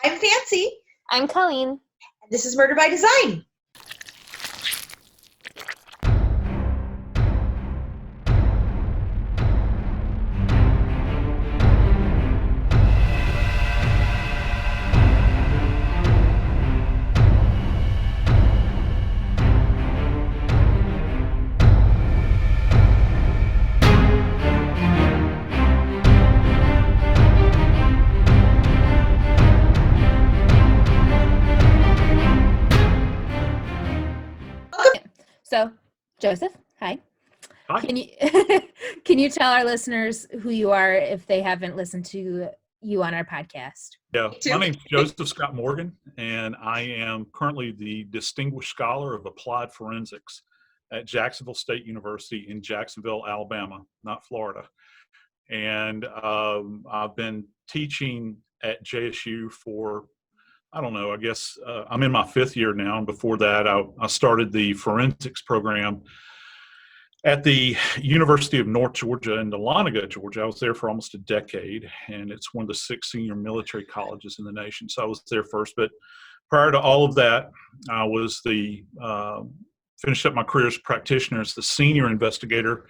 I'm Fancy. I'm Colleen. And this is Murder by Design. So, Joseph, hi. Hi. Can you tell our listeners who you are if they haven't listened to you on our podcast? Yeah, my name's Joseph Scott Morgan, and I am currently the Distinguished Scholar of Applied Forensics at Jacksonville State University in Jacksonville, Alabama, not Florida. And I've been teaching at JSU for, I don't know, I guess I'm in my 5th year now. And before that, I started the forensics program at the University of North Georgia in Dahlonega, Georgia. I was there for almost a decade, and it's one of the 6 senior military colleges in the nation. So I was there first. But prior to all of that, I was finished up my career as a practitioner as the Senior Investigator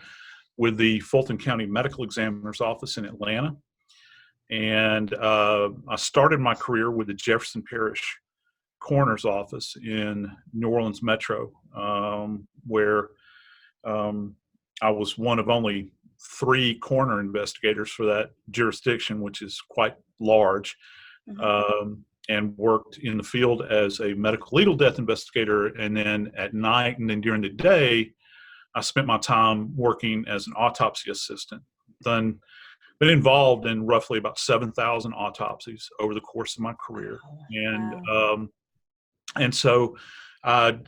with the Fulton County Medical Examiner's office in Atlanta. And I started my career with the Jefferson Parish Coroner's office in New Orleans Metro, where I was one of only 3 coroner investigators for that jurisdiction, which is quite large, and worked in the field as a medical legal death investigator. And then at night and then during the day, I spent my time working as an autopsy assistant. Been involved in roughly about 7,000 autopsies over the course of my career. And so I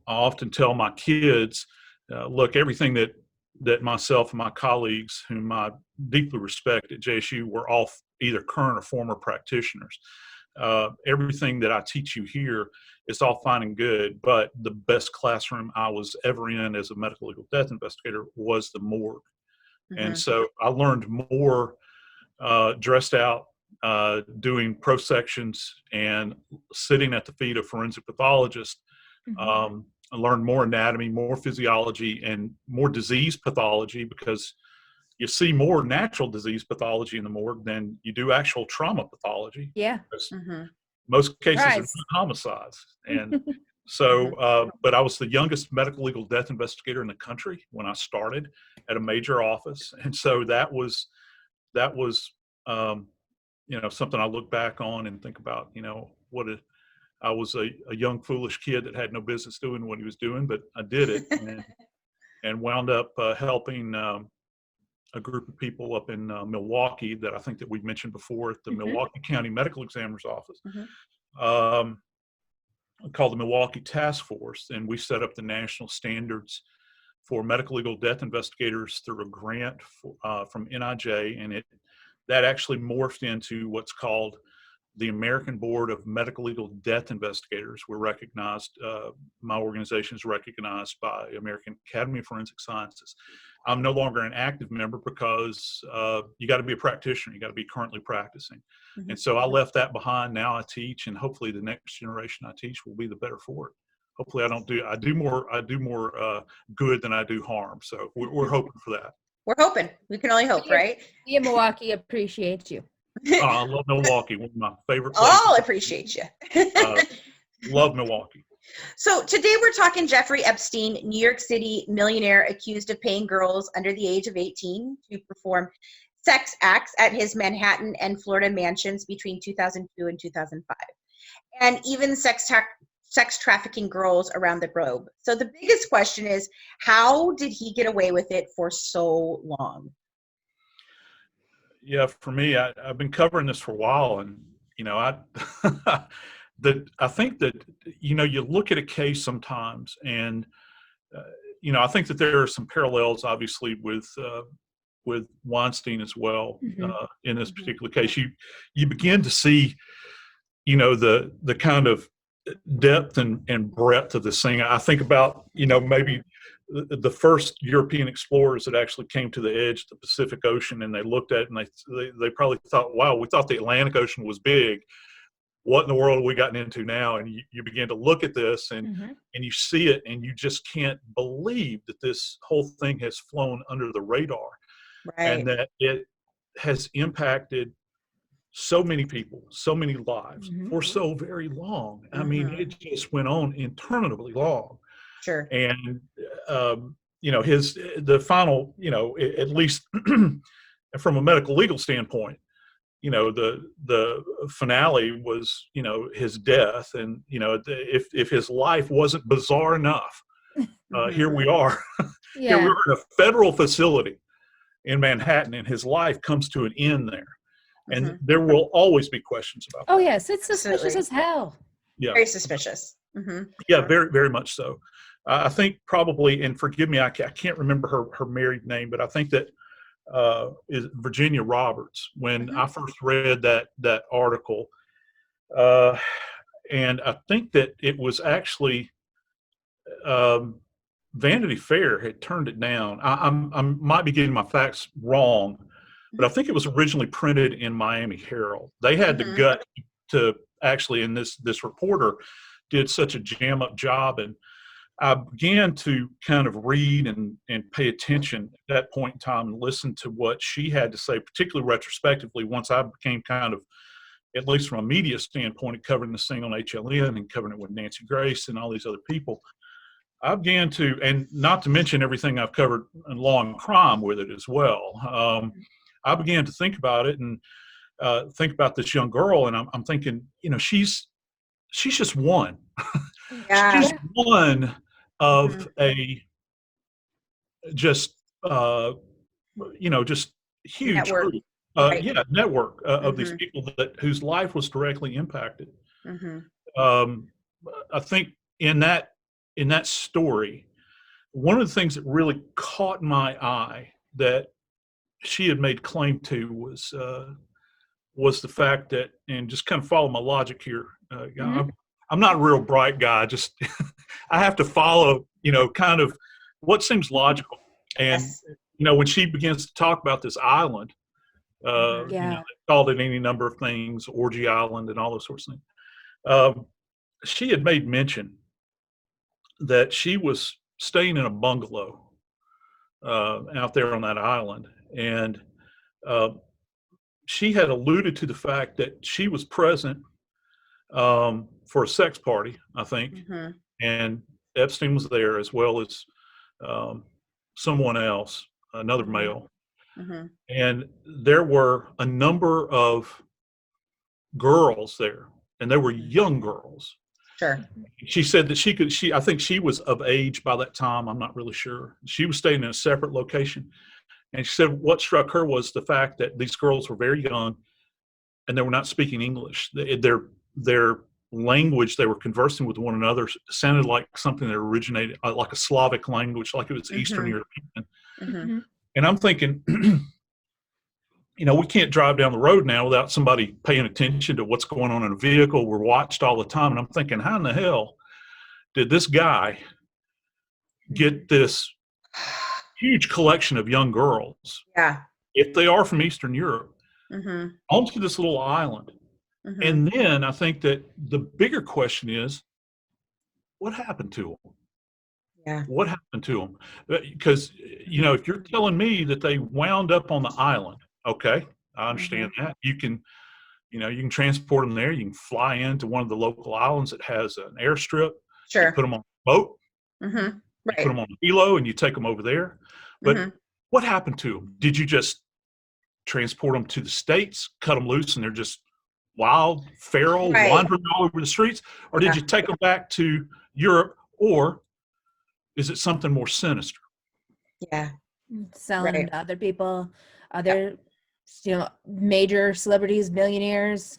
often tell my kids, look, everything that myself and my colleagues, whom I deeply respect at JSU, were all either current or former practitioners. Everything that I teach you here is all fine and good, but the best classroom I was ever in as a medical legal death investigator was the morgue. And so I learned more dressed out, doing pro sections and sitting at the feet of forensic pathologists. I learned more anatomy, more physiology, and more disease pathology, because you see more natural disease pathology in the morgue than you do actual trauma pathology. Yeah. Most cases are homicides. And so, but I was the youngest medical legal death investigator in the country when I started at a major office. And so that was something I look back on and think about, I was a young, foolish kid that had no business doing what he was doing, but I did it and wound up helping a group of people up in Milwaukee that I think that we've mentioned before at the Milwaukee County Medical Examiner's office, called the Milwaukee Task Force. And we set up the national standards for medical legal death investigators through a grant from NIJ. And that actually morphed into what's called the American Board of Medical Legal Death Investigators. We're recognized, my organization is recognized by American Academy of Forensic Sciences. I'm no longer an active member because you got to be a practitioner. You got to be currently practicing. And so I left that behind. Now I teach, and hopefully the next generation I teach will be the better for it. Hopefully I do more good than I do harm. So we're hoping for that. We're hoping. We can only hope, right? We in Milwaukee appreciate you. I love Milwaukee, one of my favorite places. Oh, I appreciate you. Love Milwaukee. So today we're talking Jeffrey Epstein, New York City millionaire accused of paying girls under the age of 18 to perform sex acts at his Manhattan and Florida mansions between 2002 and 2005, and even sex trafficking girls around the globe. So the biggest question is, how did he get away with it for so long? Yeah, for me, I've been covering this for a while, and I think that you look at a case sometimes, and I think that there are some parallels, obviously, with Weinstein as well. In this particular case, you begin to see, the kind of depth and breadth of this thing. I think about, maybe the first European explorers that actually came to the edge of the Pacific Ocean, and they looked at it and they probably thought, wow, we thought the Atlantic Ocean was big, what in the world have we gotten into now? And you begin to look at this and you see it, and you just can't believe that this whole thing has flown under the radar, and that it has impacted so many people, so many lives for so very long. I mean, it just went on interminably long. Sure. And, the final, at least from a medical legal standpoint, the finale was, his death. And, if his life wasn't bizarre enough, here we are. Here we are in a federal facility in Manhattan, and his life comes to an end there. And there will always be questions about that. Oh, yes. It's suspicious as hell. Yeah. Very suspicious. Yeah, very, very much so. I think probably, and forgive me, I can't remember her married name, but I think that is Virginia Roberts. When I first read that article, and I think that it was actually Vanity Fair had turned it down. I might be getting my facts wrong, but I think it was originally printed in Miami Herald. They had the gut to actually, and this reporter did such a jam up job. And I began to kind of read and pay attention at that point in time and listen to what she had to say, particularly retrospectively, once I became kind of, at least from a media standpoint, covering this thing on HLN and covering it with Nancy Grace and all these other people. I began to, and not to mention everything I've covered in law and crime with it as well. I began to think about it and think about this young girl, and I'm thinking, she's just one. Yeah. She's one of a just just huge Network. group, network of these people whose life was directly impacted. I think in that story, one of the things that really caught my eye that she had made claim to was the fact that, and just kind of follow my logic here, I'm not a real bright guy. Just I have to follow, kind of what seems logical. And when she begins to talk about this island, they called it any number of things, Orgy Island, and all those sorts of things. She had made mention that she was staying in a bungalow out there on that island, and she had alluded to the fact that she was present for a sex party, I think, and Epstein was there, as well as someone else, another male. And there were a number of girls there, and they were young girls. Sure. She said that I think she was of age by that time. I'm not really sure. She was staying in a separate location. And she said what struck her was the fact that these girls were very young and they were not speaking English. Their language, they were conversing with one another, sounded like something that originated like a Slavic language, like it was Eastern European. And I'm thinking, we can't drive down the road now without somebody paying attention to what's going on in a vehicle. We're watched all the time. And I'm thinking, how in the hell did this guy get this huge collection of young girls, if they are from Eastern Europe, onto this little island? And then I think that the bigger question is, what happened to them? What happened to them? Because, if you're telling me that they wound up on the island, okay, I understand that. You can transport them there. You can fly into one of the local islands that has an airstrip. Sure. You put them on a boat. Right. You put them on a helo and you take them over there. But what happened to them? Did you just transport them to the States, cut them loose, and they're just wild, feral, wandering all over the streets? Or did you take them back to Europe? Or is it something more sinister? Selling them to other people, other major celebrities, millionaires,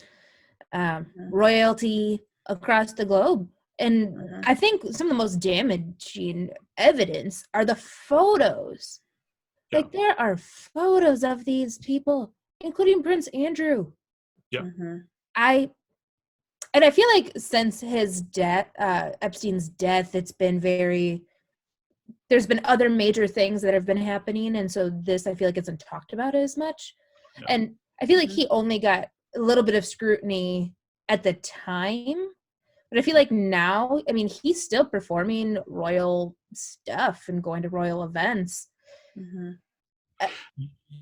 royalty across the globe. And I think some of the most damaging evidence are the photos. Like, there are photos of these people, including Prince Andrew. I feel like since his death, Epstein's death, there's been other major things that have been happening. And so this, I feel like, isn't talked about as much. And I feel like he only got a little bit of scrutiny at the time. But I feel like now, I mean, he's still performing royal stuff and going to royal events. Mm-hmm.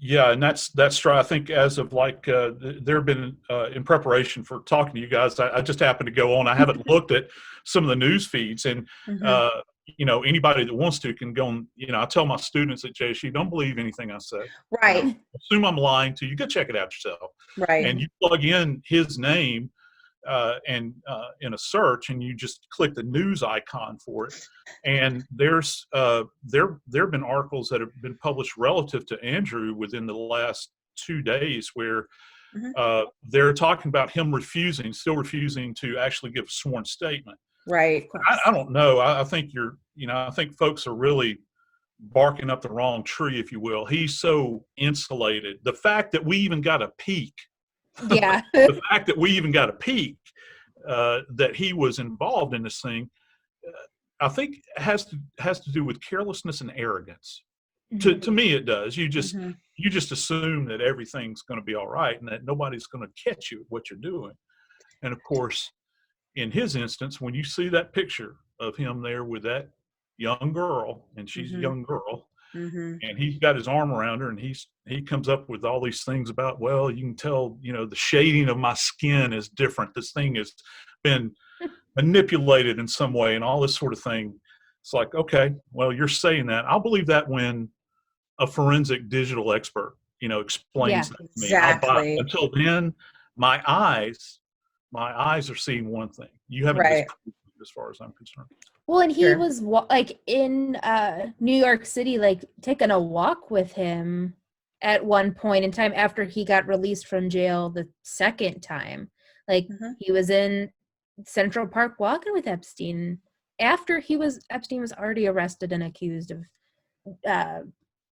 Yeah, and that's true. I think as of like there have been in preparation for talking to you guys, I just happened to go on. I haven't looked at some of the news feeds, and Mm-hmm. anybody that wants to can go on. I tell my students at JSU, don't believe anything I say. Right. Assume I'm lying to you. Go check it out yourself. Right. And you plug in his name and in a search, and you just click the news icon for it. And there's there have been articles that have been published relative to Andrew within the last 2 days where they're talking about him still refusing to actually give a sworn statement. Right. I don't know. I think I think folks are really barking up the wrong tree, if you will. He's so insulated. The fact that we even got a peek Yeah. the fact that we even got a peek that he was involved in this thing, I think has to do with carelessness and arrogance. Mm-hmm. To me, it does. You just assume that everything's going to be all right and that nobody's going to catch you at what you're doing. And of course, in his instance, when you see that picture of him there with that young girl, and she's a young girl, and he's got his arm around her, and he comes up with all these things about, well, you can tell, the shading of my skin is different. This thing has been manipulated in some way, and all this sort of thing. It's like, okay, well, you're saying that. I'll believe that when a forensic digital expert, explains that to me. Exactly. I'll buy it. Until then, my eyes are seeing one thing. You haven't Right. disproved it as far as I'm concerned. Well, and he Sure. was like in New York City, like taking a walk with him at one point in time after he got released from jail the second time. Like he was in Central Park walking with Epstein after Epstein was already arrested and accused of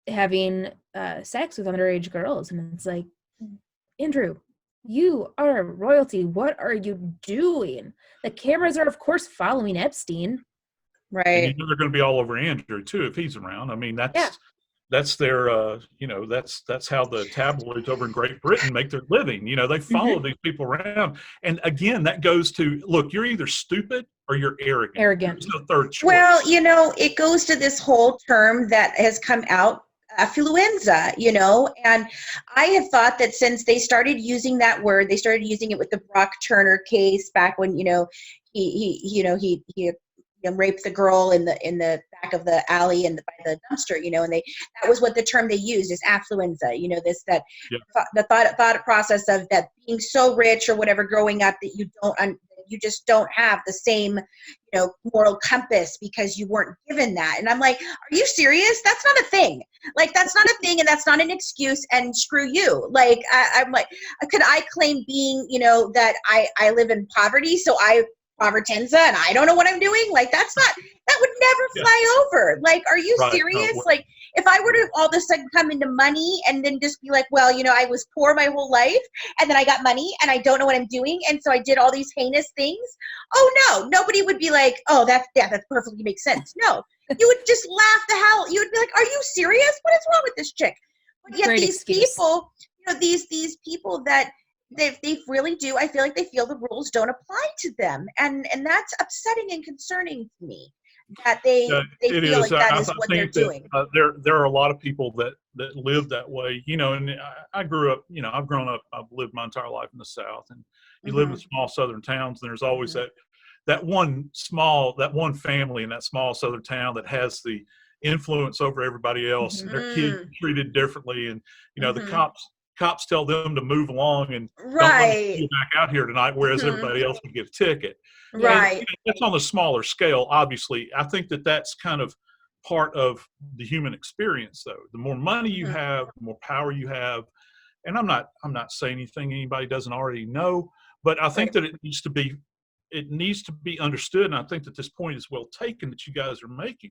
having sex with underage girls. And it's like, Andrew, you are royalty. What are you doing? The cameras are, of course, following Epstein. Right. And they're going to be all over Andrew too if he's around. I mean, that's their that's how the tabloids over in Great Britain make their living. They follow these people around. And again, that goes to, look, you're either stupid or you're arrogant. Arrogant. There's no third choice. Well, it goes to this whole term that has come out, affluenza, and I have thought that since they started using that word, they started using it with the Brock Turner case back when, he raped the girl in the back of the alley and by the dumpster, and that was what the term they used is affluenza, the thought process of that being so rich or whatever growing up that you just don't have the same, moral compass because you weren't given that. And I'm like, are you serious? That's not a thing. Like, that's not a thing. And that's not an excuse. And screw you. Like, I'm like, could I claim being, that I live in poverty? So Povertenza and I don't know what I'm doing. Like, that would never fly over. Like, are you serious? Like, if I were to all of a sudden come into money and then just be like, well, I was poor my whole life and then I got money and I don't know what I'm doing. And so I did all these heinous things. Oh no, nobody would be like, oh, that perfectly makes sense. No, you would just laugh the hell. You would be like, are you serious? What is wrong with this chick? But yet Great these excuse. people, these people that they really do. I feel like they feel the rules don't apply to them. And that's upsetting and concerning to me. That they feel like that is what they're doing. There are a lot of people that live that way, and I grew up, I've grown up, I've lived my entire life in the South, and you live in small southern towns, and there's always that one family in that small southern town that has the influence over everybody else, and their kids are treated differently, and the cops tell them to move along and don't let you back out here tonight, whereas everybody else would get a ticket. Right. And, that's on a smaller scale, obviously. I think that's kind of part of the human experience, though. The more money you have, the more power you have. And I'm not saying anything anybody doesn't already know, but I think that it needs to be understood. And I think that this point is well taken that you guys are making,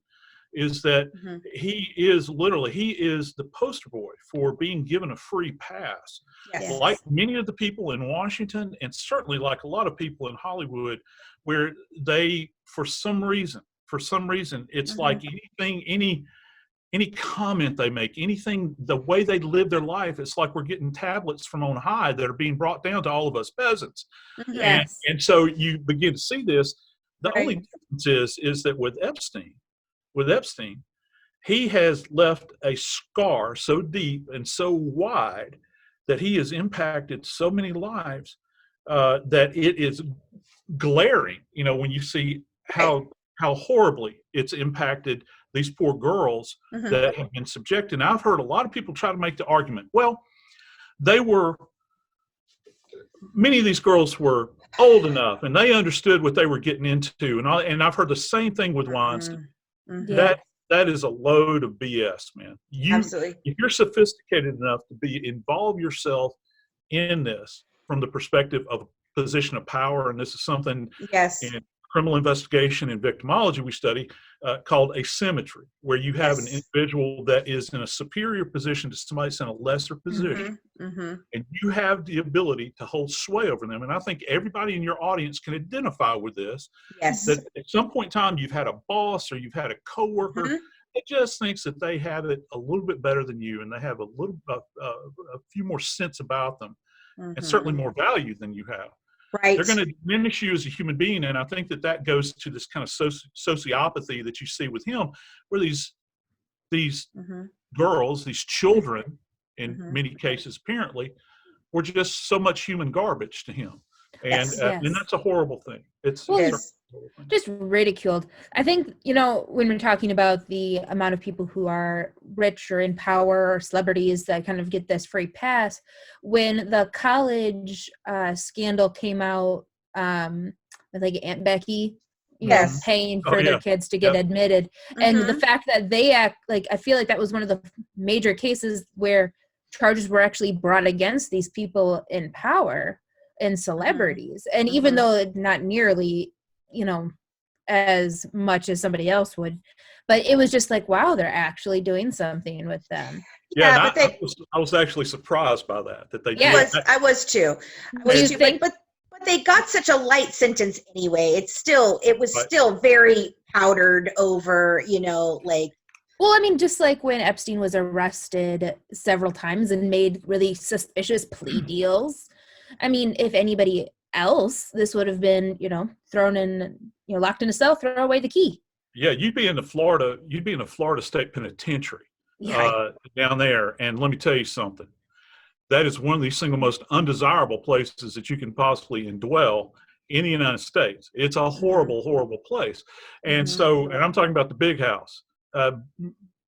is that he is the poster boy for being given a free pass. Yes. Like many of the people in Washington, and certainly like a lot of people in Hollywood, where they, for some reason, it's like anything any comment they make, anything, the way they live their life, it's like we're getting tablets from on high that are being brought down to all of us peasants. Yes. And so you begin to see this. The Right. only difference is that with Epstein, he has left a scar so deep and so wide that he has impacted so many lives that it is glaring, when you see how horribly it's impacted these poor girls that have been subjected. And I've heard a lot of people try to make the argument, well, many of these girls were old enough and they understood what they were getting into. And I've heard the same thing with Weinstein. That is a load of BS, man. Absolutely. If you're sophisticated enough to involve yourself in this from the perspective of a position of power, and this is something in criminal investigation and victimology we study called asymmetry, where you have an individual that is in a superior position to somebody that's in a lesser position, and you have the ability to hold sway over them. And I think everybody in your audience can identify with this. That at some point in time, you've had a boss or you've had a coworker that just thinks that they have it a little bit better than you, and they have a few more sense about them, and certainly more value than you have. Right. They're going to diminish you as a human being. And I think that goes to this kind of sociopathy that you see with him, where these girls, these children, in many cases, apparently, were just so much human garbage to him. And and that's a horrible thing. It's just ridiculed. I think, when we're talking about the amount of people who are rich or in power or celebrities that kind of get this free pass, when the college scandal came out, with like Aunt Becky, paying for their kids to get admitted. And the fact that they act like, I feel like that was one of the major cases where charges were actually brought against these people in power and celebrities. And even though not nearly, as much as somebody else would, but it was just like, wow, they're actually doing something with them. Yeah, but I was actually surprised by that they did. I was too. But they got such a light sentence anyway. It was still very powdered over, Well, I mean, just like when Epstein was arrested several times and made really suspicious plea deals. I mean, if anybody else, this would have been, thrown in, locked in a cell, throw away the key. Yeah, you'd be in the Florida State Penitentiary down there. And let me tell you something. That is one of the single most undesirable places that you can possibly indwell in the United States. It's a horrible, horrible place. And so, and I'm talking about the big house,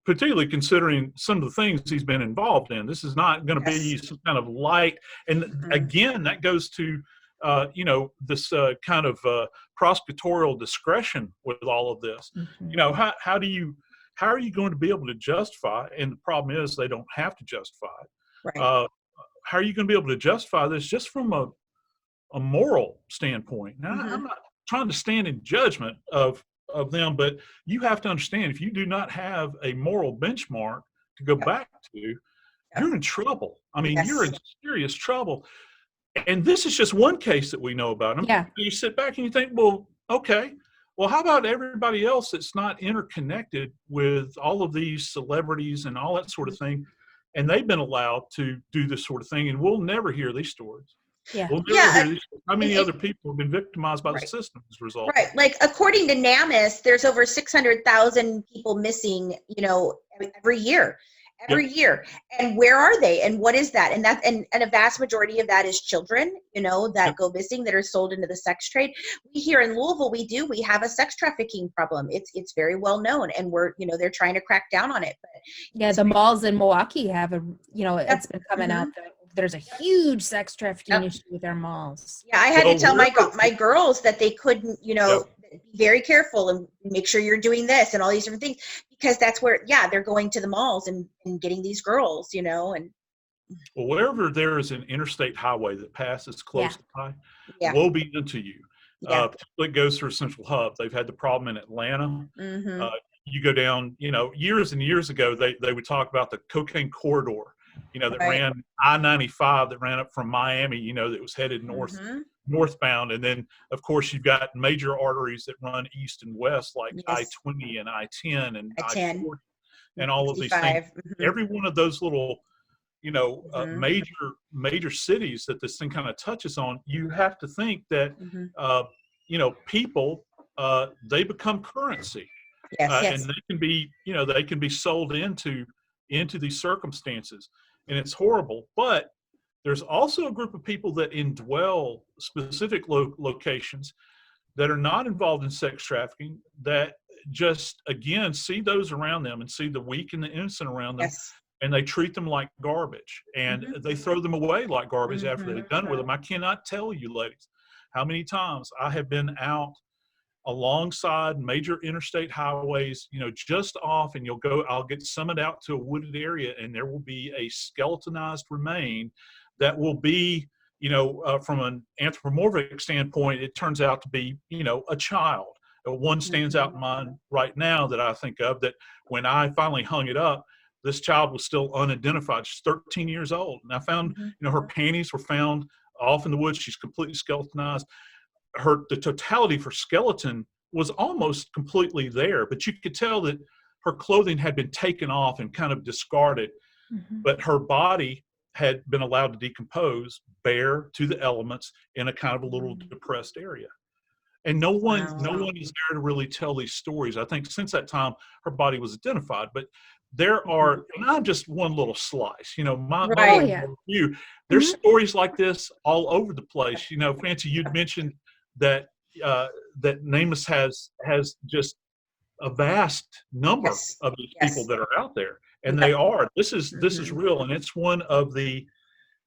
particularly considering some of the things he's been involved in. This is not going to be some kind of light. And again, that goes to, this kind of prosecutorial discretion with all of this. How are you going to be able to justify? And the problem is they don't have to justify it. Right. How are you going to be able to justify this just from a moral standpoint? Now, I'm not trying to stand in judgment of them, but you have to understand, if you do not have a moral benchmark to go back to, you're in trouble. I mean, you're in serious trouble. And this is just one case that we know about. You sit back and you think, well, okay, well, how about everybody else that's not interconnected with all of these celebrities and all that sort of thing? And they've been allowed to do this sort of thing, and we'll never hear these stories. We'll never hear these stories. How many other people have been victimized by the system as a result? Right. Like, according to NAMIS, there's over 600,000 people missing, every year. And where are they? And what is that? And a vast majority of that is children, that go missing, that are sold into the sex trade. We here in Louisville, we have a sex trafficking problem. It's very well known, and they're trying to crack down on it. But the malls in Milwaukee have it's been coming out that there's a huge sex trafficking issue with our malls. Yeah, I had to tell my girls that they couldn't, be very careful and make sure you're doing this and all these different things, because that's where, they're going to the malls and getting these girls, and. Well, wherever there is an interstate highway that passes close by, will be into you. It goes through a central hub. They've had the problem in Atlanta. You go down, years and years ago, they would talk about the cocaine corridor, that ran I-95, that ran up from Miami, that was headed northbound. And then, of course, you've got major arteries that run east and west, like I-20 and I-10 and I-40. and all of these things. 65. Every one of those little, Mhm. major cities that this thing kind of touches on, you have to think that, people, they become currency, Yes, and they can be sold into these circumstances, and it's horrible. But there's also a group of people that indwell specific locations that are not involved in sex trafficking, that just, again, see those around them and see the weak and the innocent around them, yes. and they treat them like garbage, and they throw them away like garbage after they're done with them. I cannot tell you, ladies, how many times I have been out alongside major interstate highways, just off, and I'll get summoned out to a wooded area, and there will be a skeletonized remain that will be, from an anthropomorphic standpoint, it turns out to be, a child. One stands out in mind right now that I think of, that when I finally hung it up, this child was still unidentified. She's 13 years old. And I found, her panties were found off in the woods. She's completely skeletonized. The totality of her skeleton was almost completely there, but you could tell that her clothing had been taken off and kind of discarded, but her body had been allowed to decompose, bare to the elements, in a kind of a little depressed area. And no one is there to really tell these stories. I think since that time, her body was identified, but there are, and I'm just one little slice, my view. There's stories like this all over the place. Francie, you'd mentioned that that NamUs has just a vast number of these people that are out there, and they are. This is real, and it's one of the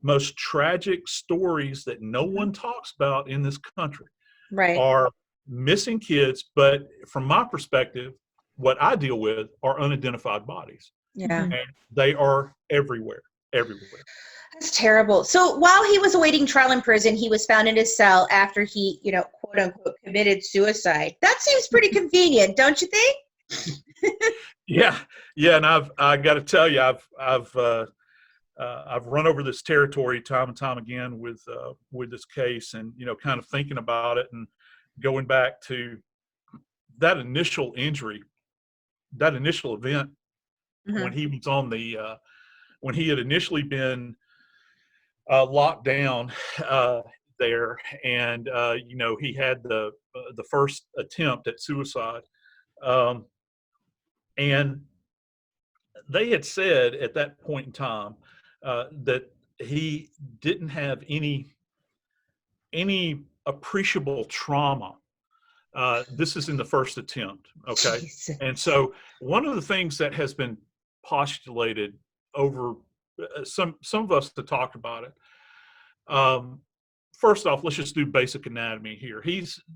most tragic stories that no one talks about in this country. Right. Are missing kids, but from my perspective, what I deal with are unidentified bodies. Yeah. And they are everywhere. That's terrible. So while he was awaiting trial in prison, he was found in his cell after he, quote unquote, committed suicide. That seems pretty convenient, don't you think? Yeah. And I got to tell you, I've run over this territory time and time again with this case, and kind of thinking about it and going back to that initial injury, that initial event when he was on the when he had initially been locked down there, and he had the first attempt at suicide, and they had said at that point in time that he didn't have any appreciable trauma. This is in the first attempt, okay? Jesus. And so one of the things that has been postulated over some of us that talked about it. First off, let's just do basic anatomy here.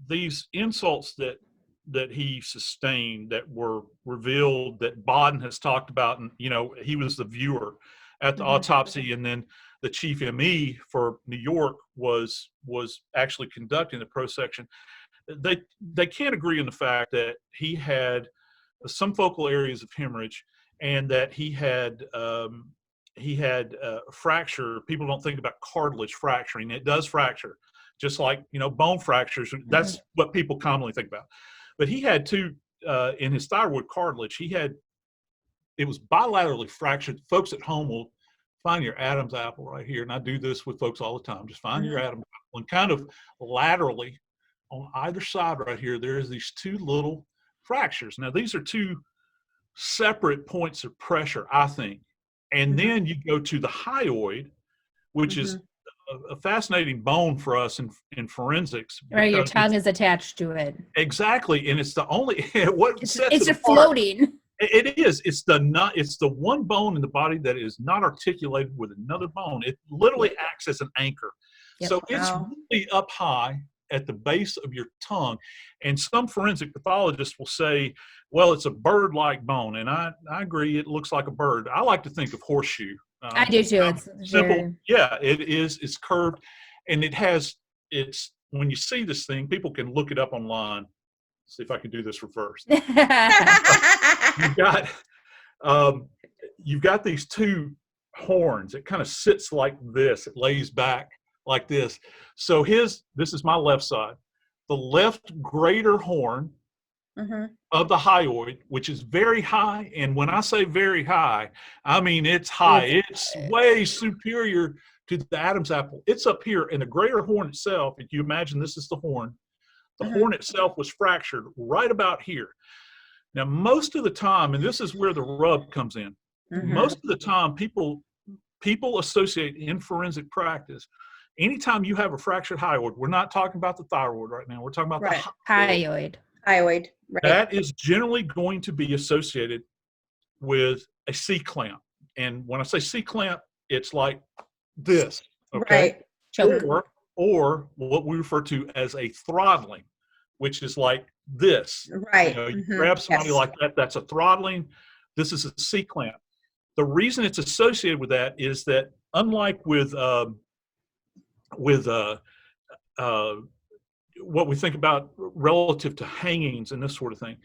These insults that he sustained that were revealed, that Bodden has talked about, and he was the viewer at the autopsy, and then the chief ME for New York was actually conducting the prosection. They can't agree on the fact that he had some focal areas of hemorrhage, and that he had fracture. People don't think about cartilage fracturing. It does fracture, just like bone fractures. That's what people commonly think about. But he had two in his thyroid cartilage. It was bilaterally fractured. Folks at home will find your Adam's apple right here, and I do this with folks all the time. Just find your Adam's apple, and kind of laterally on either side right here, there's these two little fractures. Now, these are two separate points of pressure, I think. And then you go to the hyoid, which is a fascinating bone for us in forensics. Right, your tongue is attached to it. Exactly, and it's the only it's floating. It is. It's the one bone in the body that is not articulated with another bone. It literally acts as an anchor. Yep. So it's really up high at the base of your tongue. And some forensic pathologists will say, well, it's a bird-like bone. And I agree, it looks like a bird. I like to think of horseshoe. I do too. It's simple. Very... Yeah, it is. It's curved. And when you see this thing, people can look it up online. See if I can do this reverse. You've got these two horns. It kind of sits like this. It lays back like this. So this is my left side. The left greater horn of the hyoid, which is very high. And when I say very high, I mean it's high. It's way superior to the Adam's apple. It's up here. And the greater horn itself, if you imagine this is the horn itself was fractured right about here. Now, most of the time, and this is where the rub comes in, most of the time people associate in forensic practice, anytime you have a fractured hyoid, we're not talking about the thyroid right now, we're talking about the hyoid. Hyoid, right. That is generally going to be associated with a C-clamp. And when I say C-clamp, it's like this, okay? Right. Or what we refer to as a throttling, which is like this. Right. You know, you grab somebody like that, that's a throttling. This is a C-clamp. The reason it's associated with that is that unlike with what we think about relative to hangings and this sort of thing,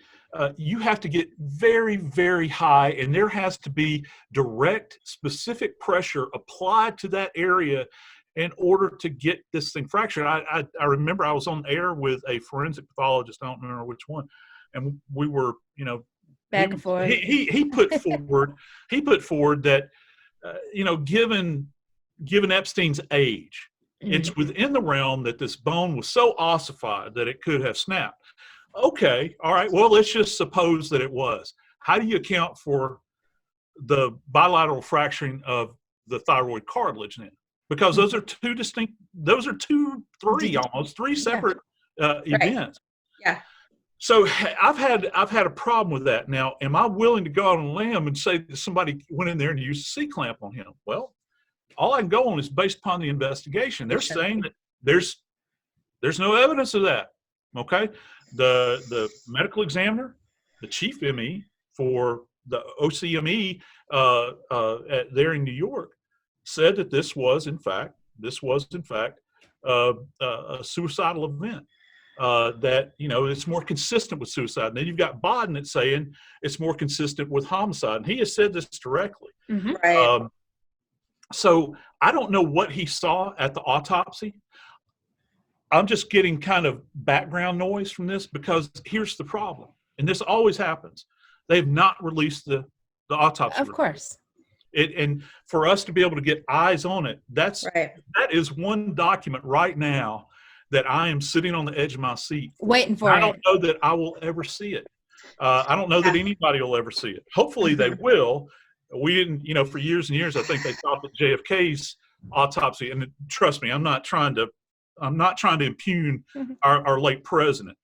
you have to get very, very high, and there has to be direct, specific pressure applied to that area in order to get this thing fractured. I remember I was on air with a forensic pathologist, I don't remember which one, and we were, you know, back and forth. He put forward that, you know, given Epstein's age, it's within the realm that this bone was so ossified that it could have snapped. Okay, all right, well, let's just suppose that it was. How do you account for the bilateral fracturing of the thyroid cartilage then? Because those are three separate events. Yeah. So I've had a problem with that. Now, am I willing to go out on a limb and say that somebody went in there and used a C-clamp on him? Well, all I can go on is based upon the investigation. They're saying that there's no evidence of that. Okay, the medical examiner, the chief ME for the OCME there in New York, said that this was in fact a suicidal event. That, you know, it's more consistent with suicide. And then you've got Bodden that's saying it's more consistent with homicide. And he has said this directly. Right. So I don't know what he saw at the autopsy. I'm just getting kind of background noise from this, because here's the problem. And this always happens. They've not released the autopsy report. Course. And for us to be able to get eyes on it, that is one document right now that I am sitting on the edge of my seat waiting for. I don't know that I will ever see it. I don't know that anybody will ever see it. Hopefully they will. We didn't, you know, for years and years, I think they thought that JFK's autopsy, and trust me, I'm not trying to impugn our late president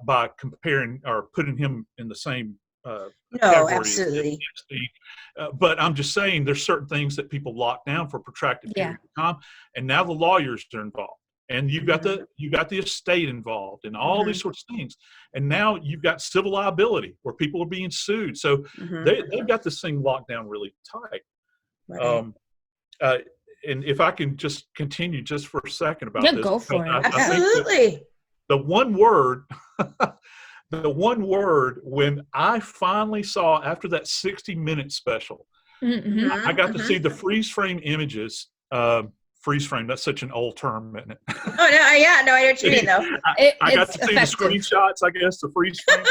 by comparing or putting him in the same no, absolutely. But I'm just saying there's certain things that people lock down for protracted period of time, and now the lawyers are involved. And you've got the estate involved and all these sorts of things. And now you've got civil liability where people are being sued. So they've got this thing locked down really tight. Right. And if I can just continue just for a second about this. Go for it. Absolutely. The one word when I finally saw, after that 60-minute special, I got to see the freeze frame images. Freeze frame, that's such an old term, isn't it? Oh, no, I know what you mean, though. I got to see the screenshots, I guess, the freeze frame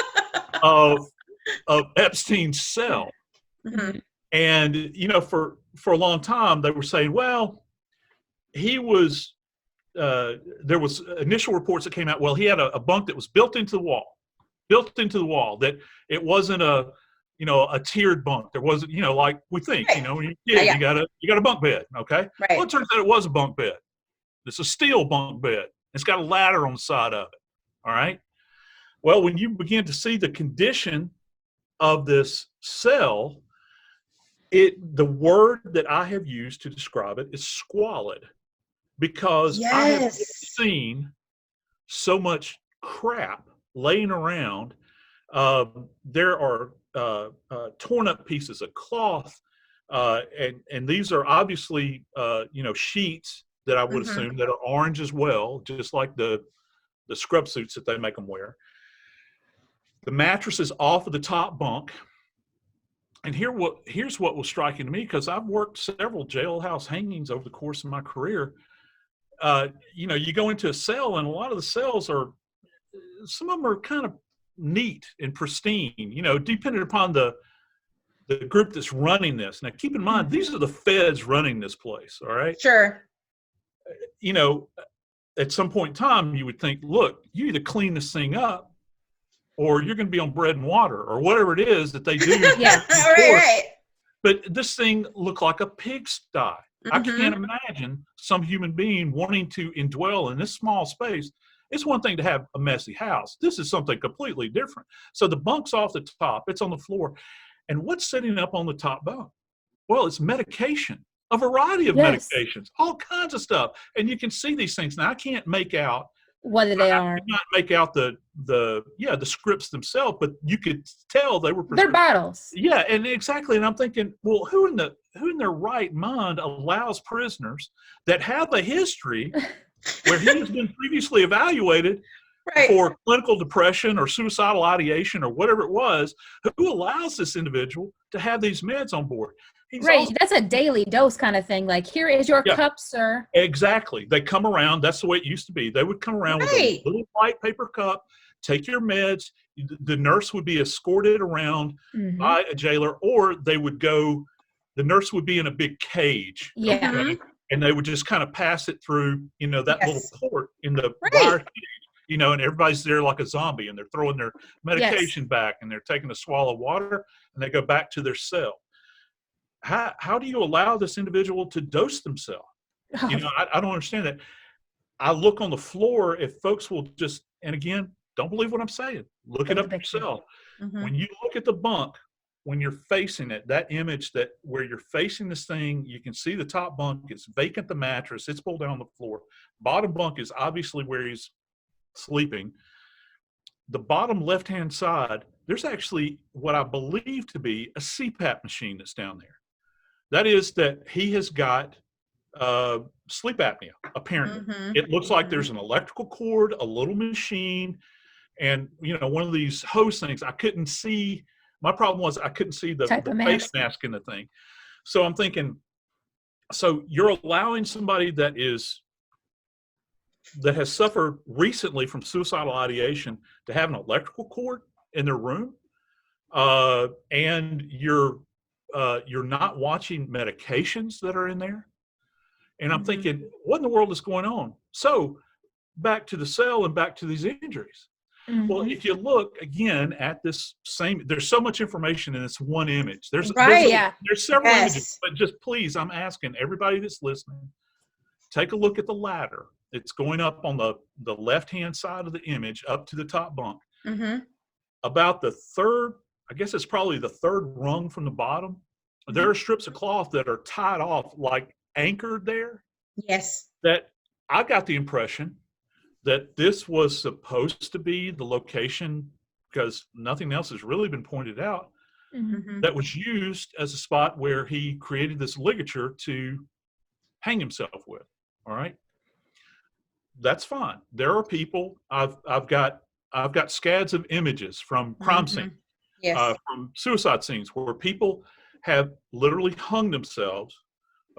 of Epstein Cell. And, you know, for a long time, they were saying, well, he was, there was initial reports that came out, well, he had a bunk that was built into the wall, that it wasn't a tiered bunk. There wasn't, you know, like we think, you know, when you're a kid, you got a bunk bed, okay? Right. Well, it turns out it was a bunk bed. It's a steel bunk bed. It's got a ladder on the side of it, all right? Well, when you begin to see the condition of this cell, the word that I have used to describe it is squalid, because I have seen so much crap laying around. There are torn up pieces of cloth, and these are obviously sheets that I would assume that are orange as well, just like the scrub suits that they make them wear. The mattress is off of the top bunk, and here's what was striking to me, because I've worked several jailhouse hangings over the course of my career. You go into a cell, and a lot of the cells some of them are kind of neat and pristine, you know, depending upon the group that's running this. Now, keep in mind, these are the feds running this place, all right? Sure. You know, at some point in time, you would think, look, you either clean this thing up or you're going to be on bread and water or whatever it is that they do. Yeah. Right. But this thing looked like a pigsty. I can't imagine some human being wanting to indwell in this small space. It's one thing to have a messy house. This is something completely different. So the bunk's off the top. It's on the floor. And what's sitting up on the top bunk? Well, it's medication, a variety of medications, all kinds of stuff. And you can see these things. Now, I can't make out whether they are. I cannot make out the scripts themselves, but you could tell they were They're bottles. Yeah, and exactly. And I'm thinking, well, who in their right mind allows prisoners that have a history where he's been previously evaluated for clinical depression or suicidal ideation or whatever it was, who allows this individual to have these meds on board? That's a daily dose kind of thing. Like, here is your cup, sir. Exactly. They come around. That's the way it used to be. They would come around with a little white paper cup, take your meds. The nurse would be escorted around by a jailer, or they would go, the nurse would be in a big cage. Yeah. Okay? And they would just kind of pass it through, you know, that little port in the wire cage, you know, and everybody's there like a zombie, and they're throwing their medication back, and they're taking a swallow of water, and they go back to their cell. How do you allow this individual to dose themselves? You know, I don't understand that. I look on the floor, if folks will just, and again, don't believe what I'm saying. Look it up yourself. When you look at the bunk, when you're facing it, that image that where you're facing this thing, you can see the top bunk, it's vacant, the mattress, it's pulled down on the floor. Bottom bunk is obviously where he's sleeping. The bottom left-hand side, there's actually what I believe to be a CPAP machine that's down there. That is that he has got sleep apnea, apparently. It looks like there's an electrical cord, a little machine, and, you know, one of these hose things. I couldn't see. My problem was I couldn't see the face mask in the thing. So I'm thinking, so you're allowing somebody that has suffered recently from suicidal ideation to have an electrical cord in their room, and you're not watching medications that are in there. And I'm thinking, what in the world is going on? So back to the cell and back to these injuries. Well, if you look again at this there's so much information in this one image. There's several images, but just please, I'm asking everybody that's listening, take a look at the ladder. It's going up on the left-hand side of the image up to the top bunk. About the third, I guess it's probably the third rung from the bottom, there are strips of cloth that are tied off, like anchored there. Yes. That I got the impression that this was supposed to be the location, because nothing else has really been pointed out, that was used as a spot where he created this ligature to hang himself with. All right. That's fine. There are people, I've got scads of images from crime scene, from suicide scenes where people have literally hung themselves.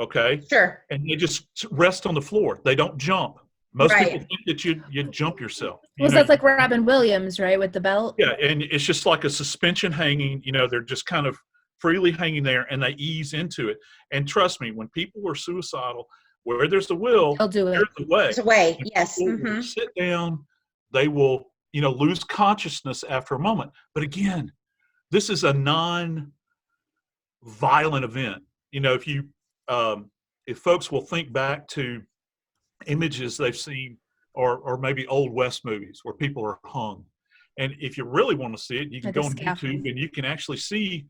Okay. Sure. And they just rest on the floor. They don't jump. Most people think that you jump yourself. Well, that's like Robin Williams, right, with the belt? Yeah, and it's just like a suspension hanging. You know, they're just kind of freely hanging there, and they ease into it. And trust me, when people are suicidal, where there's the will, they'll do it. There's the way. There's a way, when yes. Will sit down, they will, you know, lose consciousness after a moment. But again, this is a non-violent event. You know, if folks will think back to images they've seen or maybe old West movies where people are hung, and if you really want to see it, you can go on YouTube and you can actually see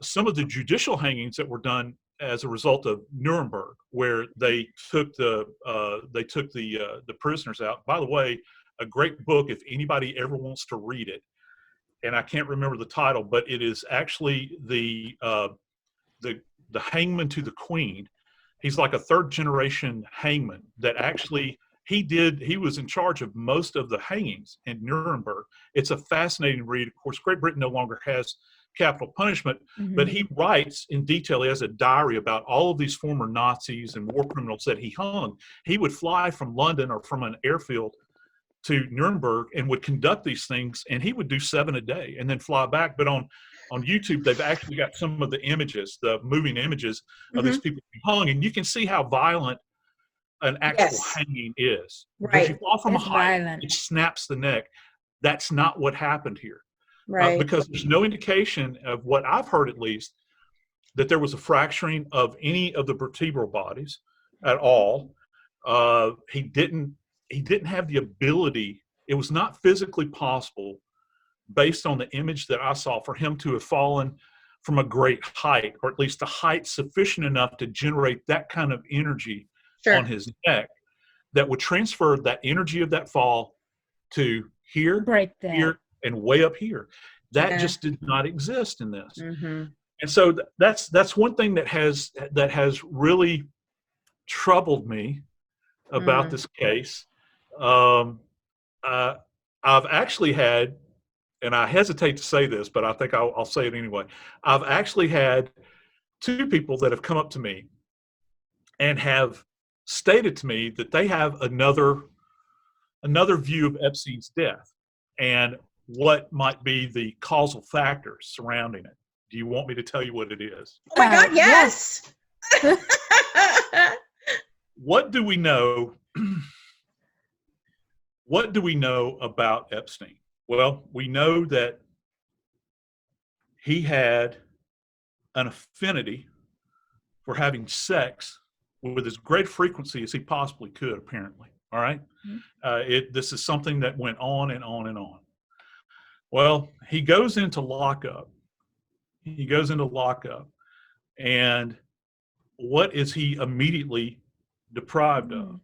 some of the judicial hangings that were done as a result of Nuremberg, where they took the prisoners out. By the way, a great book if anybody ever wants to read it, and I can't remember the title, but it is actually the Hangman to the Queen. He's like a third generation hangman that actually he was in charge of most of the hangings in Nuremberg. It's a fascinating read. Of course, Great Britain no longer has capital punishment, but he writes in detail. He has a diary about all of these former Nazis and war criminals that he hung. He would fly from London or from an airfield to Nuremberg and would conduct these things, and he would do 7 a day and then fly back. But on YouTube, they've actually got some of the images, the moving images of these people being hung, and you can see how violent an actual hanging is. Because you fall from a height, it snaps the neck. That's not what happened here. Right. Because there's no indication of what I've heard, at least, that there was a fracturing of any of the vertebral bodies at all. He didn't have the ability. It was not physically possible, based on the image that I saw, for him to have fallen from a great height, or at least a height sufficient enough to generate that kind of energy on his neck that would transfer that energy of that fall to here, here, and way up here. That just did not exist in this. And so that's one thing that has really troubled me about this case. I've actually had, and I hesitate to say this, but I think I'll say it anyway. I've actually had 2 people that have come up to me and have stated to me that they have another view of Epstein's death and what might be the causal factors surrounding it. Do you want me to tell you what it is? Oh my God, yes. What do we know? What do we know about Epstein? Well, we know that he had an affinity for having sex with as great frequency as he possibly could, apparently. All right. This is something that went on and on and on. Well, he goes into lockup. And what is he immediately deprived of?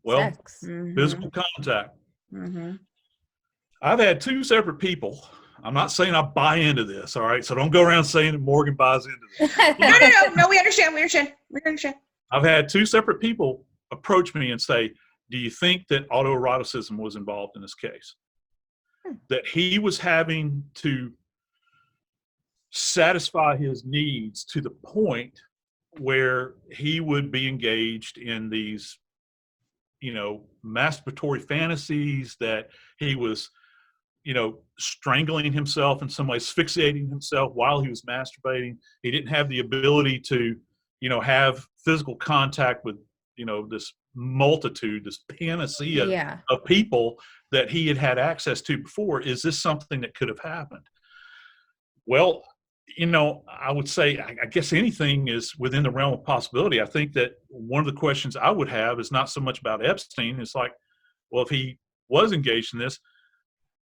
Well, physical contact. I've had 2 separate people. I'm not saying I buy into this, all right? So don't go around saying that Morgan buys into this. No, we understand. I've had 2 separate people approach me and say, do you think that autoeroticism was involved in this case? That he was having to satisfy his needs to the point where he would be engaged in these, masturbatory fantasies, that he was, strangling himself in some way, asphyxiating himself while he was masturbating. He didn't have the ability to, have physical contact with, this multitude, this panacea of people that he had access to before. Is this something that could have happened? Well, I would say, I guess anything is within the realm of possibility. I think that one of the questions I would have is not so much about Epstein. It's like, well, if he was engaged in this,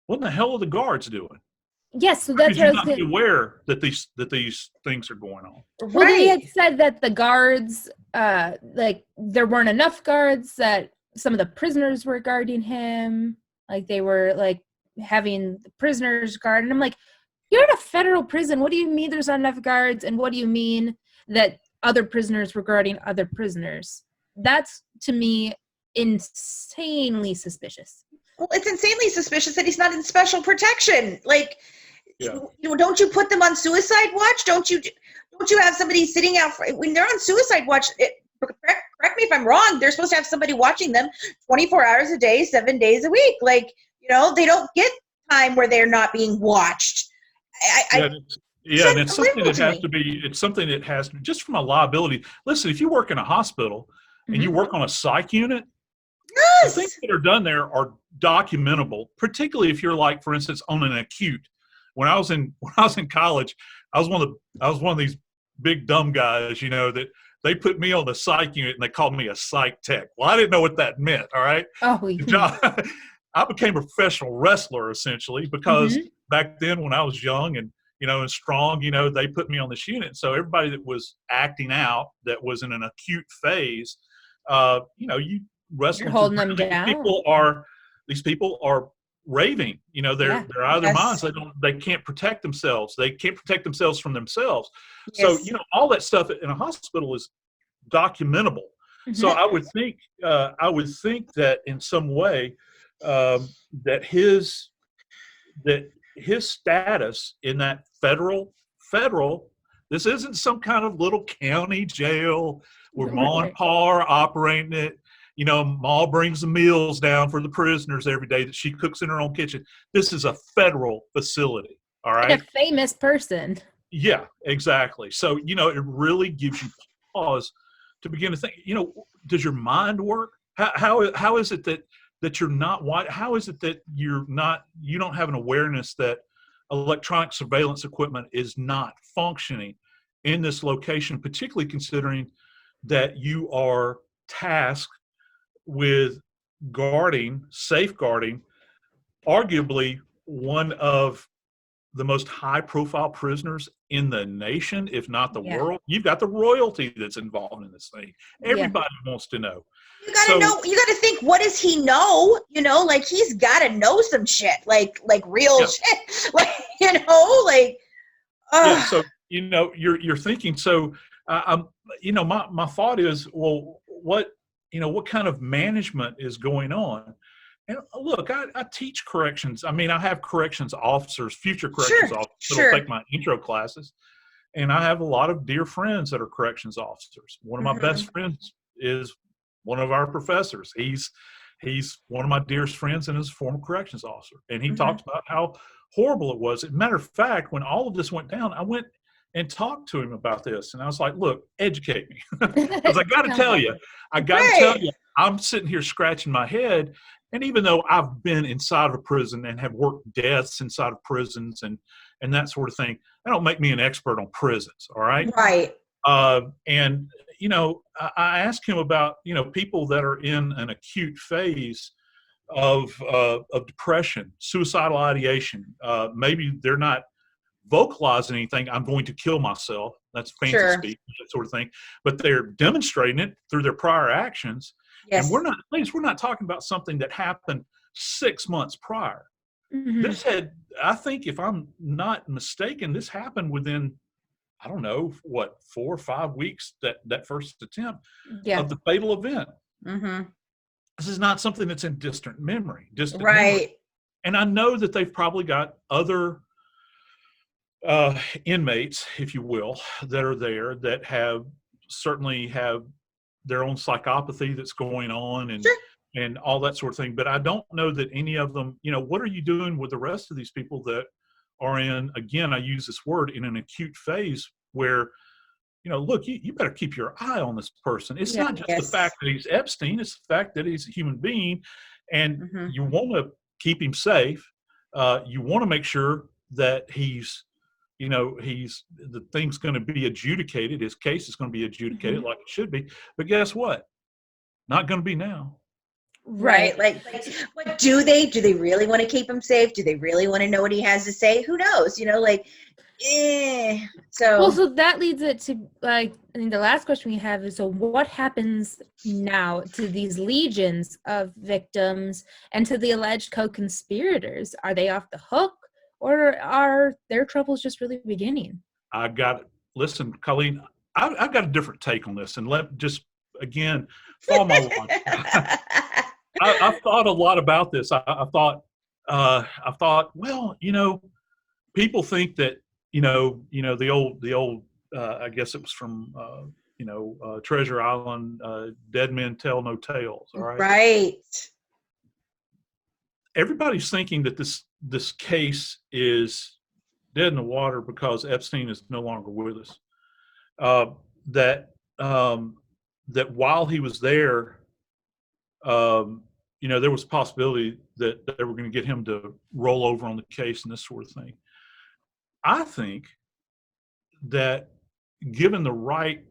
what in the hell are the guards doing? Yes, so that's what I was not be aware that these things are going on. Well, they had said that the guards, there weren't enough guards, that some of the prisoners were guarding him. Like, they were, having the prisoners guard. And I'm like, you're in a federal prison. What do you mean there's not enough guards? And what do you mean that other prisoners were guarding other prisoners? That's, to me, insanely suspicious. Well, it's insanely suspicious that he's not in special protection. Don't you put them on suicide watch? Don't you have somebody sitting out when they're on suicide watch? Correct me if I'm wrong. They're supposed to have somebody watching them 24 hours a day, 7 days a week. They don't get time where they're not being watched. And it's something that has to be. It's something that has to, just from a liability. Listen, if you work in a hospital and you work on a psych unit, the things that are done there are documentable. Particularly if you're for instance, on an acute. When I was in college, I was one of these big dumb guys, that they put me on the psych unit and they called me a psych tech. Well, I didn't know what that meant. All right. I became a professional wrestler essentially because back then when I was young and and strong, they put me on this unit. So everybody that was acting out, that was in an acute phase, you wrestle. You're holding them down. These people are raving. They're out of their minds. They can't protect themselves. They can't protect themselves from themselves. So all that stuff in a hospital is documentable. So I would think that in some way that his status in that federal, this isn't some kind of little county jail where Ma and Pa are operating it. Ma brings the meals down for the prisoners every day that she cooks in her own kitchen. This is a federal facility. All right. And a famous person. Yeah, exactly. So, it really gives you pause to begin to think, does your mind work? How is it that you're not white? How is it that you don't have an awareness that electronic surveillance equipment is not functioning in this location, particularly considering that you are tasked with safeguarding, arguably one of the most high-profile prisoners in the nation, if not the world. You've got the royalty that's involved in this thing. Everybody wants to know. You gotta know. You gotta think. What does he know? Like he's gotta know some shit, like real shit. So you're thinking. So my thought is, well, what kind of management is going on? And look, I teach corrections. I mean, I have corrections officers, future corrections officers that'll take my intro classes. And I have a lot of dear friends that are corrections officers. One of my best friends is one of our professors. He's one of my dearest friends and is a former corrections officer. And he talks about how horrible it was. As a matter of fact, when all of this went down, I went and talked to him about this. And I was like, look, educate me. Because I got to tell you, I'm sitting here scratching my head. And even though I've been inside of a prison and have worked deaths inside of prisons and that sort of thing, that don't make me an expert on prisons, all right? Right. And, I asked him about, people that are in an acute phase of depression, suicidal ideation. Maybe they're not vocalizing anything, I'm going to kill myself. That's fancy speak, that sort of thing. But they're demonstrating it through their prior actions. Yes. And we're not talking about something that happened 6 months prior. This I think if I'm not mistaken, this happened within, I don't know, 4 or 5 weeks, that first attempt of the fatal event. This is not something that's in distant memory. Memory. And I know that they've probably got other inmates, if you will, that are there that certainly have their own psychopathy that's going on and all that sort of thing. But I don't know that any of them, what are you doing with the rest of these people that are in, again, I use this word, in an acute phase where, look, you better keep your eye on this person. It's not just the fact that he's Epstein, it's the fact that he's a human being, and you want to keep him safe. You want to make sure that the thing's going to be adjudicated. His case is going to be adjudicated like it should be. But guess what? Not going to be now. Right. Like what do they really want to keep him safe? Do they really want to know what he has to say? Who knows? So that leads it to, I think the last question we have is, so what happens now to these legions of victims and to the alleged co-conspirators? Are they off the hook? Or are their troubles just really beginning? Listen, Colleen, I've got a different take on this, and again, follow my logic. I've thought a lot about this. I thought, well, people think that, the old, I guess it was from, Treasure Island, dead men tell no tales. All right. Right. Everybody's thinking that this case is dead in the water because Epstein is no longer with us. That while he was there, there was a possibility that they were going to get him to roll over on the case and this sort of thing. I think that given the right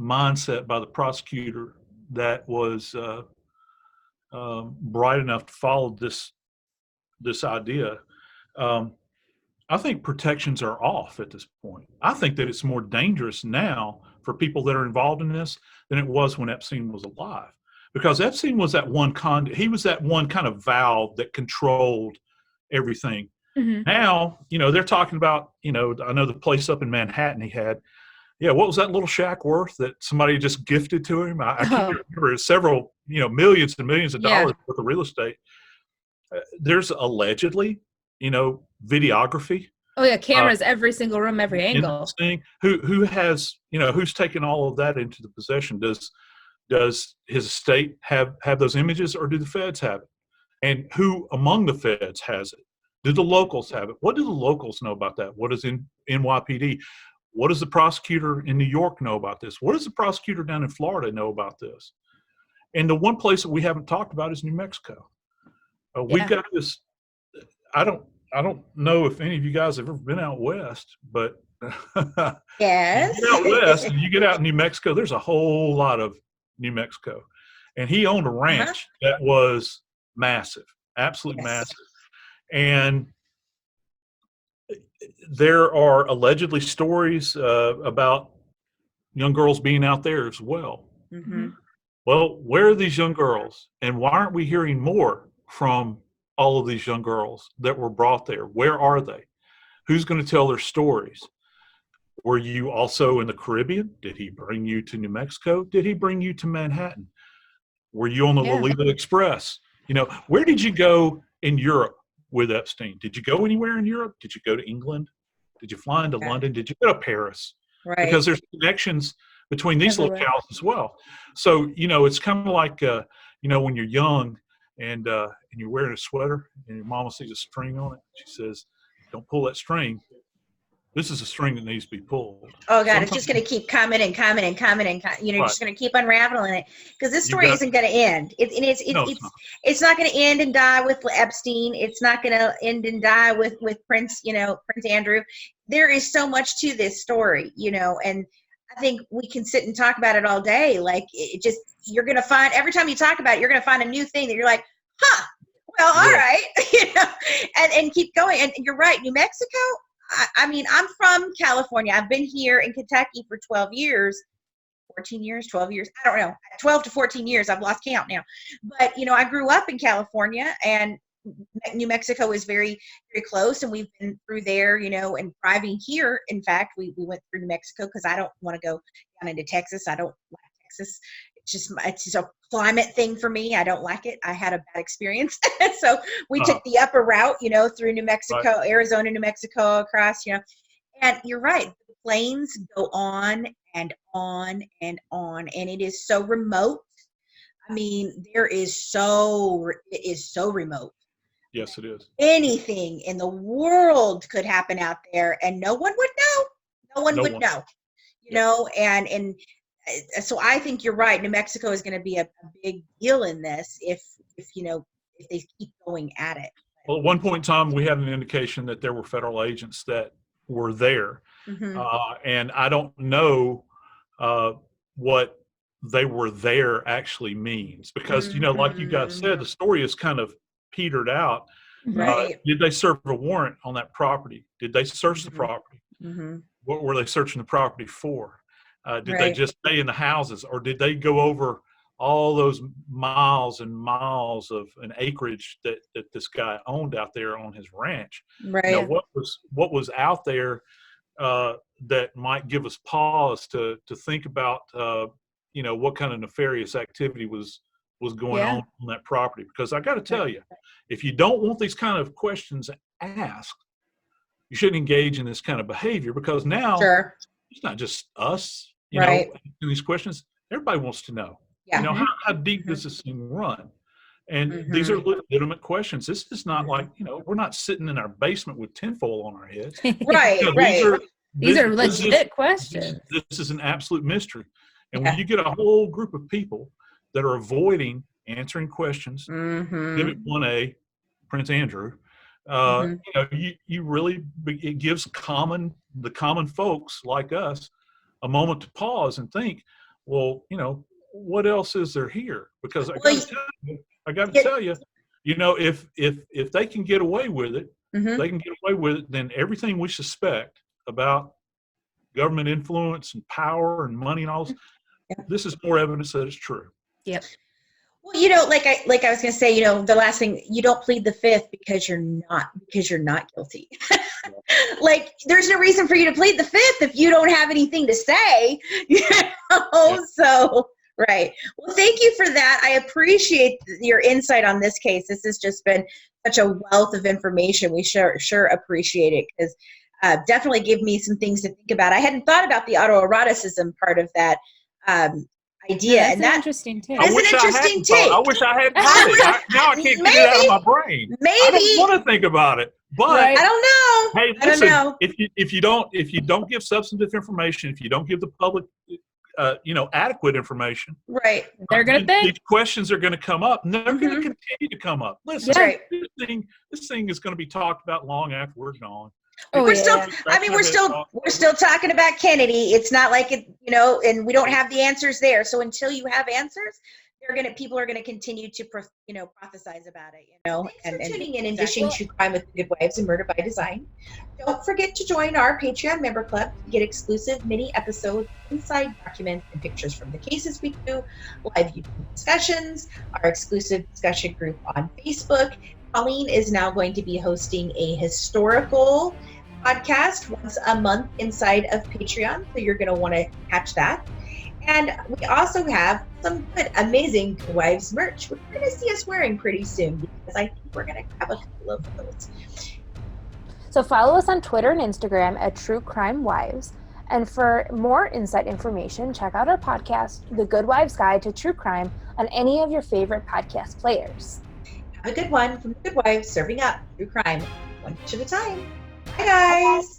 mindset by the prosecutor that was bright enough to follow this idea, I think protections are off at this point. I think that it's more dangerous now for people that are involved in this than it was when Epstein was alive, because Epstein was that one he was that one kind of valve that controlled everything. Now, they're talking about, I know the place up in Manhattan he had. Yeah, what was that little shack worth that somebody just gifted to him? I can't remember. Several, millions and millions of dollars worth of real estate. There's allegedly, videography. Oh yeah, cameras every single room, every angle. Who has, who's taken all of that into the possession? Does Does his estate have those images, or do the feds have it? And who among the feds has it? Do the locals have it? What do the locals know about that? What does NYPD? What does the prosecutor in New York know about this? What does the prosecutor down in Florida know about this? And the one place that we haven't talked about is New Mexico. We've got this. I don't know if any of you guys have ever been out west, but Yes. you get out west and you get out in New Mexico, there's a whole lot of New Mexico. And he owned a ranch that was massive, absolutely massive. And there are allegedly stories about young girls being out there as well. Mm-hmm. Well, where are these young girls? And why aren't we hearing more from all of these young girls that were brought there? Where are they? Who's going to tell their stories? Were you also in the Caribbean? Did he bring you to New Mexico? Did he bring you to Manhattan? Were you on the Lolita Express? You know, where did you go in Europe with Epstein? Did you go anywhere in Europe? Did you go to England? Did you fly into London? Did you go to Paris? Right. Because there's connections between these locales as well. So, you know, it's kind of like, you know, when you're young and you're wearing a sweater and your mama sees a string on it, she says, don't pull that string. This is a string that needs to be pulled. Oh God, it's just going to keep coming and coming and coming and you know, you're just going to keep unraveling it because this story isn't going to end. It's not going to end and die with Epstein. It's not going to end and die with Prince, you know, Prince Andrew. There is so much to this story, you know, and I think we can sit and talk about it all day. Like it just, you're going to find every time you talk about it, you're going to find a new thing that you're like, huh, well, all right, you know, and keep going. And you're right, New Mexico. I mean, I'm from California. I've been here in Kentucky for 12 years, 14 years, 12 years. I don't know, 12 to 14 years. I've lost count now. But, you know, I grew up in California and New Mexico is very, very close. And we've been through there, you know, and driving here. In fact, we went through New Mexico because I don't want to go down into Texas. I don't like Texas. It's just a climate thing for me. I don't like it. I had a bad experience. So we took the upper route, you know, through New Mexico, Arizona, New Mexico, across, you know, and you're right. The planes go on and on and on, and it is so remote. I mean, it is so remote. Yes, it is. Anything in the world could happen out there and no one would know. No one would know, you know, and so I think you're right. New Mexico is going to be a big deal in this if you know, if they keep going at it. Well, at one point in time, we had an indication that there were federal agents that were there. And I don't know what they were there actually means because, you know, like you guys said, the story is kind of petered out. Right. Did they serve a warrant on that property? Did they search the property? What were they searching the property for? Did they just stay in the houses, or did they go over all those miles and miles of an acreage that this guy owned out there on his ranch? Right. You know, what was out there that might give us pause to think about, you know, what kind of nefarious activity was going on that property? Because I got to tell you, if you don't want these kind of questions asked, you shouldn't engage in this kind of behavior because now it's not just us. You know, asking these questions, everybody wants to know. You know, how deep does this thing run? And these are legitimate questions. This is not like, you know, we're not sitting in our basement with tinfoil on our heads. These are legit questions. This is an absolute mystery. And when you get a whole group of people that are avoiding answering questions, Exhibit 1A, Prince Andrew, you know, you really, it gives the common folks like us a moment to pause and think, well, you know, what else is there here? Because I got to tell you, you know, if they can get away with it, they can get away with it, then everything we suspect about government influence and power and money and all this is more evidence that it's true. Yep. Well, you know, like I was going to say, you know, the last thing, you don't plead the fifth because you're not guilty. Like, there's no reason for you to plead the fifth if you don't have anything to say, you know? So, right. Well, thank you for that. I appreciate your insight on this case. This has just been such a wealth of information. We sure appreciate it because definitely give me some things to think about. I hadn't thought about the autoeroticism part of that. idea. That's And an that interesting take. It's an interesting take. I wish I had thought it. Now I can't get it out of my brain. Maybe. I don't want to think about it. But Right. I don't know. hey, I don't listen, know. if you don't give substantive information, if you don't give the public adequate information, Right. They're gonna think. these questions are going to come up, and they're going to Mhm. continue to come up. Listen, Right. this thing is going to be talked about long after we're gone. Oh, We're yeah. still, I mean, we're still talking about Kennedy. It's not like it, and we don't have the answers there. So until you have answers, people are gonna continue to prophesize about it. Thanks for tuning in Dishing True Crime with the Good Wives and Murder by Design. Don't forget to join our Patreon member club to get exclusive mini episodes, inside documents, and pictures from the cases we do, live YouTube discussions, our exclusive discussion group on Facebook. Colleen is now going to be hosting a historical podcast once a month inside of Patreon, so you're going to want to catch that. And we also have some good, amazing Good Wives merch, which you're going to see us wearing pretty soon, because I think we're going to grab a couple of those. So follow us on Twitter and Instagram at True Crime Wives. And for more inside information, check out our podcast, The Good Wives Guide to True Crime, on any of your favorite podcast players. Have a good one from the Good Wives, serving up true crime one dish at a time. Bye, guys.